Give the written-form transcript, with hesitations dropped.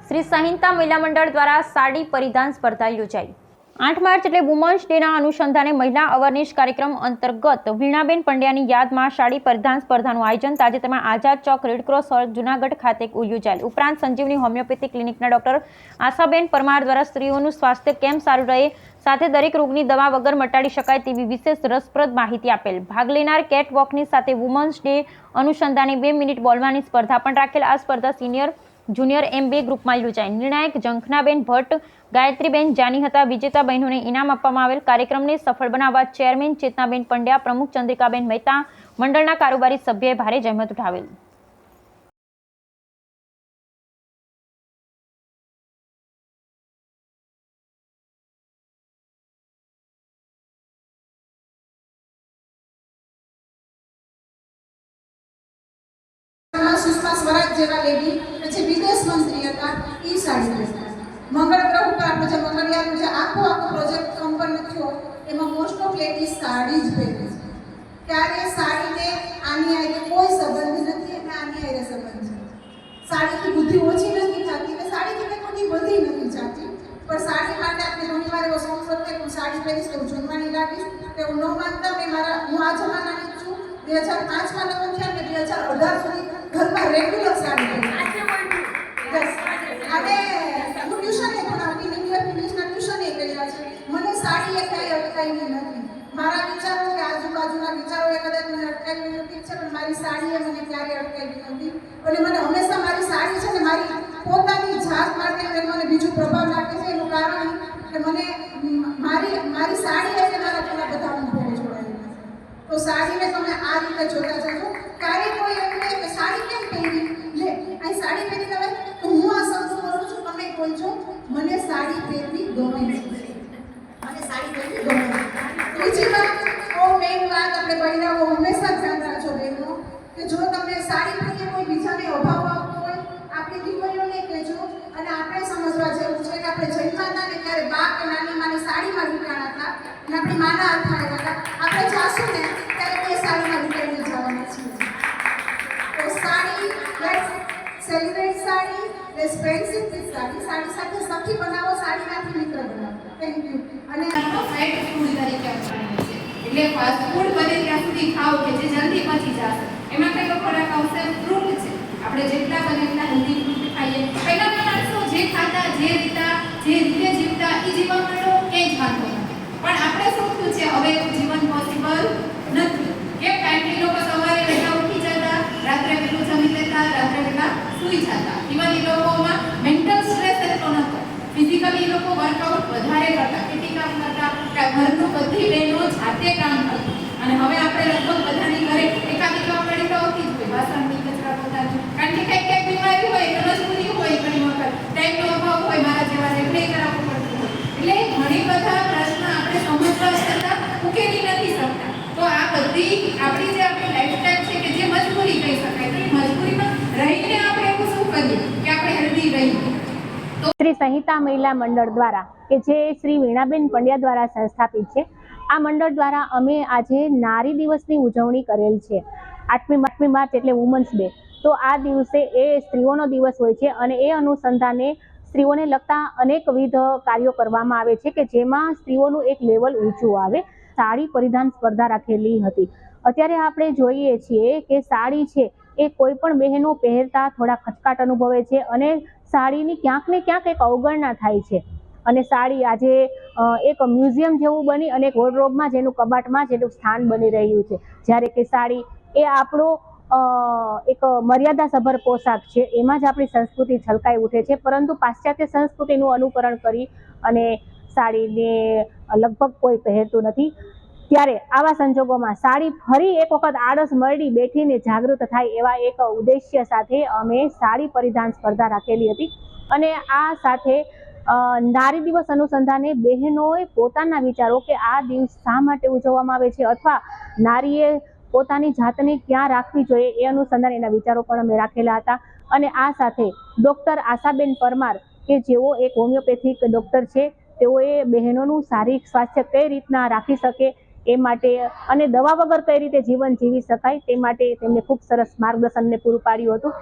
શ્રી સંહિતા મહિલા મંડળ દ્વારા સાડી પરિધાન સ્પર્ધા યોજાઈ। 8 માર્ચ એટલે વુમન્સ ડેના અનુસંધાને મહિલા અવેરનેસ કાર્યક્રમ અંતર્ગત વીણાબેન પંડ્યાની યાદમાં સાડી પરિધાન સ્પર્ધાનું આયોજન તાજેતરમાં આઝાદ ચોક રેડક્રોસ હોલ જૂનાગઢ ખાતે યોજાયેલ। ઉપરાંત સંજીવની હોમિયોપેથિક ક્લિનિકના ડોક્ટર આશાબેન પરમાર દ્વારા સ્ત્રીઓનું સ્વાસ્થ્ય કેમ સારું રહે સાથે દરેક રોગની દવા વગર મટાડી શકાય તેવી વિશેષ રસપ્રદ માહિતી આપેલ। ભાગ લેનાર કેટ વોકની સાથે વુમન્સ ડે અનુસંધાને 2 મિનિટ બોલવાની સ્પર્ધા પણ રાખેલ। આ સ્પર્ધા સિનિયર જુનિયર એમ 2 ગ્રુપમાં યોજાઈ। નિર્ણાયક ઝંખનાબેન ભટ્ટ, ગાયત્રીબેન જાની હતા। વિજેતા બહેનોને ઇનામ આપવામાં આવેલ। કાર્યક્રમને સફળ બનાવવા ચેરમેન ચેતનાબેન પંડ્યા, પ્રમુખ ચંદ્રિકાબેન મહેતા, મંડળના કારોબારી સભ્યોએ ભારે જહેમત ઉઠાવેલ। सुषमा स्वराज जेवा लेडी जे विदेश मंत्री હતા ઈ સાડી પહેરતા। મંગળ ગ્રહ ઉપર આપણો જે મંગળયાનનો જે આખો પ્રોજેક્ટ સંપન્ન થયો એમાં મોસ્ટ ઓફ લેડીઝ સાડી જ પહેરે છે। ત્યારે સાડીને આની આરે કોઈ સંબંધ નથી અને આની આરે સંબંધ છે। સાડીથી બુદ્ધિ ઓછી નથી થતી અને સાડીથી બુદ્ધિ વધી નથી જતી, પણ સાડી માટે આપણે ઘણીવાર એવો શોખ હોય કે હું સાડી પહેરીશ તો હું જન્માની લાગીશ તેવું ન માનતા હું આ જમાનાની છું। 2005માં લગ્ન થયા અને 2018 સુધી ઘરમાં રેગ્યુલર સાડી પહેરી અને હું ટ્યુશને ભણાવતી, ઇંગ્લિશના ટ્યુશને કર્યા છે। મને સાડી એ અટકાવી નથી। મારા વિચારો કે આજુબાજુના વિચારો એ કદાચ મને અટકાવી નથી છે, પણ મારી સાડીએ મને ક્યારેય અટકાવી નથી અને મને હંમેશા મારી સાડી છે ને મારી પોતાની જાત માટે મને બીજું પ્રભાવ નાખે છે। એનું કારણ કે મને મારી સાડી એટલે મારા પેલા બધા અનુભવો જોડાયેલા છે। તો સાડીને તમે આ રીતે જોતા જજો। ક્યારે કોઈ એમ કહે કે સાડી કેમ પહેરી લે આ સાડી પહેરી તમે, તો હું આ શબ્દ બોલું છું, તમે બોલજો મને સાડી પહેરવી ગમે છે, મને સાડી પહેરવી ગમે છે। બીજી વાત મેઇન વાત આપણે બહેરાઓ હંમેશા ધ્યાન રાખજો બહેનો કે જો તમને સાડી પ્રત્યે કોઈ બીજાને અભાવ આવતો હોય આપણી દીકરીઓને કહેજો અને આપણે સમજવા જેવું છે કે આપણે જન્મતા ને ત્યારે બા કે નાની માની સાડીમાં વીંટાણા હતા અને આપણી માના હાથમાં આવ્યા હતા। આપણે જાશું ને ત્યારે તે સાડીમાં વીંટાઈને જવાના છીએ। તો sari let's celebrate sari, let's friendship with sari. Sari સાથે સખી બનાવો, સાડીમાંથી મિત્ર બનાવો। Thank you. અને ફાસ્ટ ફૂડ તરીકે અપનાવીએ છીએ, એટલે ફાસ્ટ ફૂડ બને ત્યાં સુધી ખાઓ કે જે જલ્દી પચી જશે। એમાં કઈ ખોરાક આવશે ફ્રૂટ છે, આપણે જેટલા બને એટલા હેલ્ધી ફ્રૂટ ખાઈએ। પહેલાના માણસો જે ખાતા જે રીતે જીવતા એ જીવન મળો એ જ વાંધો નથી, પણ આપણે શું થયું છે હવે એવું જીવન પોસિબલ નથી। કેમ? કારણ કે લોકો સવારે વહેલા ઉઠી જતા, રાત્રે વહેલું જમી લેતા, રાત્રે વહેલા સૂઈ જતા। ઇવન એ લોકોમાં મેન્ટલ સ્ટ્રેસ એટલો નહોતો, ફિઝિકલી લોકો વર્કઆઉટ વધારે કરતા, ખેતી કામ કરતા, ઘરનું બધી બહેનો જાતે કામ કરતી। અને હવે આપણે લગભગ બધાની ઘરે એકાદી કામવાળી તો આવતી જ હોય, વાસણની, કચરા પોતાની, કારણ કે કંઈક બીમારી હોય કે મજબૂરી હોય, ઘણી વખત ટાઈમનો અભાવ હોય, મારા જેવા રેગડે કરાવવું પડતું હોય, એટલે ઘણી બધા પ્રશ્ન આપણે સમજવા છતાં ઉકેલી નથી શકતા। તો આ બધી આપણી જે આપણી લાઈફસ્ટાઈલ છે કે જે મજબૂરી કહી શકાય, તો એ મજબૂરીમાં રહીને આપણે એવું શું કરીએ કે આપણે હેલ્ધી રહીએ। શ્રી સંહિતા મહિલા મંડળ દ્વારા કે જે શ્રી વીણાબેન પંડ્યા દ્વારા સંસ્થાપિત છે, આ મંડળ દ્વારા અમે આજે નારી દિવસની ઉજવણી કરેલ છે। 8મી માર્ચ એટલે વુમન્સ ડે। તો આ દિવસે એ સ્ત્રીઓનો દિવસ હોય છે અને એ અનુસંધાને સ્ત્રીઓને લગતા અનેકવિધ કાર્યો કરવામાં આવે છે કે જેમાં સ્ત્રીઓનું એક લેવલ ઊંચું આવે। સાડી પરિધાન સ્પર્ધા રાખેલી હતી। અત્યારે આપણે જોઈએ છીએ કે સાડી છે એ કોઈ પણ બહેનો પહેરતા થોડા ખચકાટ અનુભવે છે અને સાડીની ક્યાંક ને ક્યાંક એક અવગણના થાય છે અને સાડી આજે એક મ્યુઝિયમ જેવું બની અને એક વોર્ડરોબમાં જેનું કબાટમાં જેનું સ્થાન બની રહ્યું છે, જ્યારે કે સાડી એ આપણો એક મર્યાદાસભર પોશાક છે, એમાં જ આપણી સંસ્કૃતિ છલકાઈ ઉઠે છે। પરંતુ પાશ્ચાત્ય સંસ્કૃતિનું અનુકરણ કરી અને સાડીને લગભગ કોઈ પહેરતું નથી। ત્યારે આવા સંજોગોમાં સાડી ફરી એક વખત આળસ મરડી બેઠીને જાગૃત થાય એવા એક ઉદ્દેશ્ય સાથે અમે સાડી પરિધાન સ્પર્ધા રાખેલી હતી અને આ સાથે નારી દિવસ અનુસંધાને બહેનોએ પોતાના વિચારો કે આ દિવસ શા માટે ઉજવવામાં આવે છે અથવા નારીએ પોતાની જાતને ક્યાં રાખવી જોઈએ એ અનુસંધાને એના વિચારો પણ અમે રાખેલા હતા। અને આ સાથે ડૉક્ટર આશાબેન પરમાર કે જેઓ એક હોમિયોપેથિક ડૉક્ટર છે, તેઓએ બહેનોનું શારીરિક સ્વાસ્થ્ય કઈ રીતના રાખી શકે એ માટે અને દવા વગર કઈ રીતે જીવન જીવી શકાય તે માટે તેમને ખૂબ સરસ માર્ગદર્શન પૂરું પાડ્યું હતું।